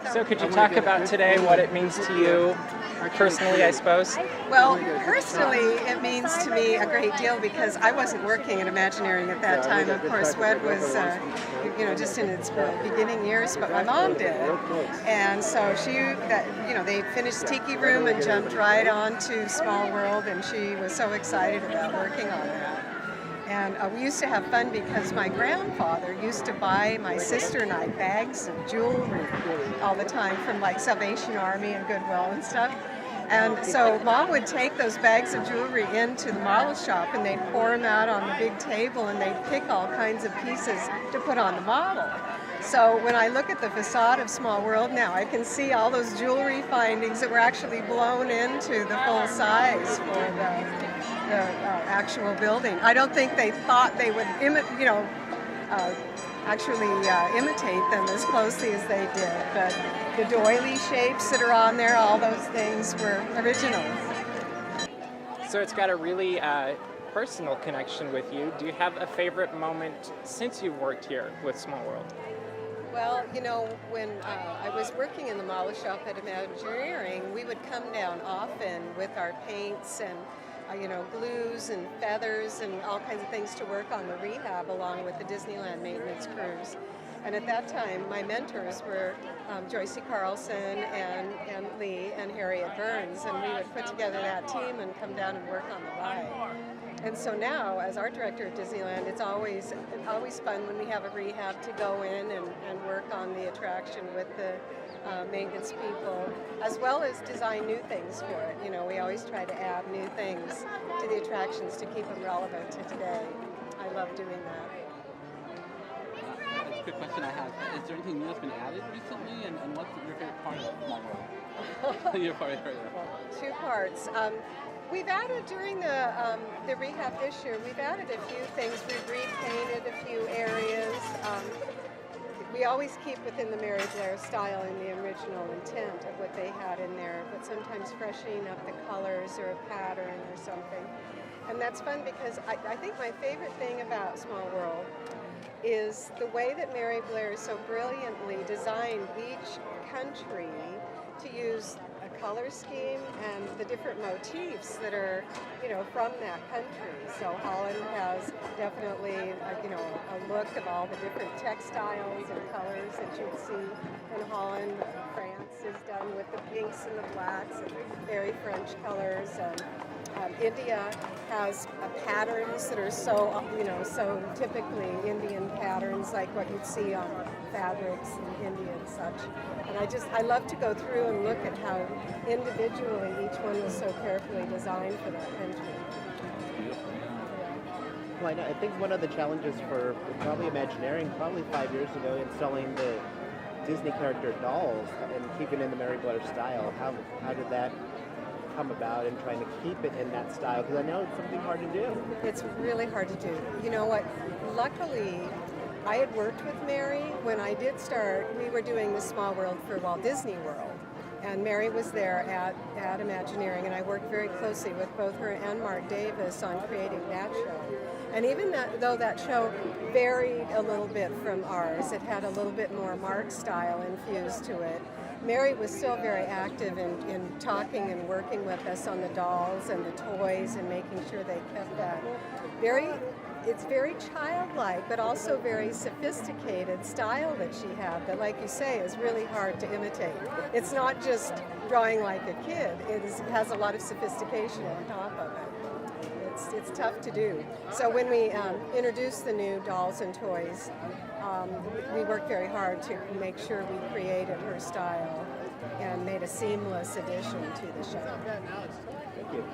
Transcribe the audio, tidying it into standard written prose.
So could you talk about today what it means to you personally, I suppose? Well, personally, it means to me a great deal because I wasn't working at Imagineering at that time. Of course, WED was, just in its beginning years, but my mom did. And so they finished Tiki Room and jumped right on to Small World, and she was so excited about working on that. And we used to have fun because my grandfather used to buy my sister and I bags of jewelry all the time from like Salvation Army and Goodwill and stuff. And so Mom would take those bags of jewelry into the model shop and they'd pour them out on the big table and they'd pick all kinds of pieces to put on the model. So when I look at the facade of Small World now, I can see all those jewelry findings that were actually blown into the full size for the actual building. I don't think they thought they would imitate them as closely as they did, but the doily shapes that are on there, all those things were original. So it's got a really personal connection with you. Do you have a favorite moment since you've worked here with Small World? Well, when I was working in the model shop at Imagineering, we would come down often with our paints and glues and feathers and all kinds of things to work on the rehab along with the Disneyland maintenance crews. And at that time, my mentors were Joyce Carlson and Lee and Harriet Burns, and we would put together that team and come down and work on the ride. And so now, as art director at Disneyland, it's always fun when we have a rehab to go in and work on the attraction with the maintenance people, as well as design new things for it. We always try to add new things to the attractions to keep them relevant to today. I love doing that. That's a quick question I have. Is there anything new that's been added recently, and what's your favorite part of Small World? Your favorite. Two parts. We've added during the rehab this year, we've added a few things. We've repainted a few areas. We always keep within the Mary Blair style and the original intent of what they had in there, but sometimes freshening up the colors or a pattern or something. And that's fun because I think my favorite thing about Small World is the way that Mary Blair so brilliantly designed each country to use a color scheme and the different motifs that are, from that country. So Holland has definitely, a look of all the different textiles and colors that you'd see in Holland. France is done with the pinks and the blacks, and very French colors. India has patterns that are so typically Indian patterns, like what you'd see on fabrics in India and such. And I love to go through and look at how individually each one was so carefully designed for that country. Well, I think one of the challenges for probably Imagineering, probably 5 years ago, installing the Disney character dolls and keeping in the Mary Blair style. How did that come about and trying to keep it in that style? Because I know it's something hard to do. It's really hard to do. You know what? Luckily, I had worked with Mary when I did start. We were doing the Small World for Walt Disney World, and Mary was there at Imagineering, and I worked very closely with both her and Mark Davis on creating that show. And even though that show varied a little bit from ours, it had a little bit more Mark style infused to it. Mary was still very active in talking and working with us on the dolls and the toys and making sure they kept that it's very childlike, but also very sophisticated style that she had that, like you say, is really hard to imitate. It's not just drawing like a kid. It has a lot of sophistication on top of it. It's tough to do. So when we introduced the new dolls and toys, we worked very hard to make sure we created her style and made a seamless addition to the show. Thank you.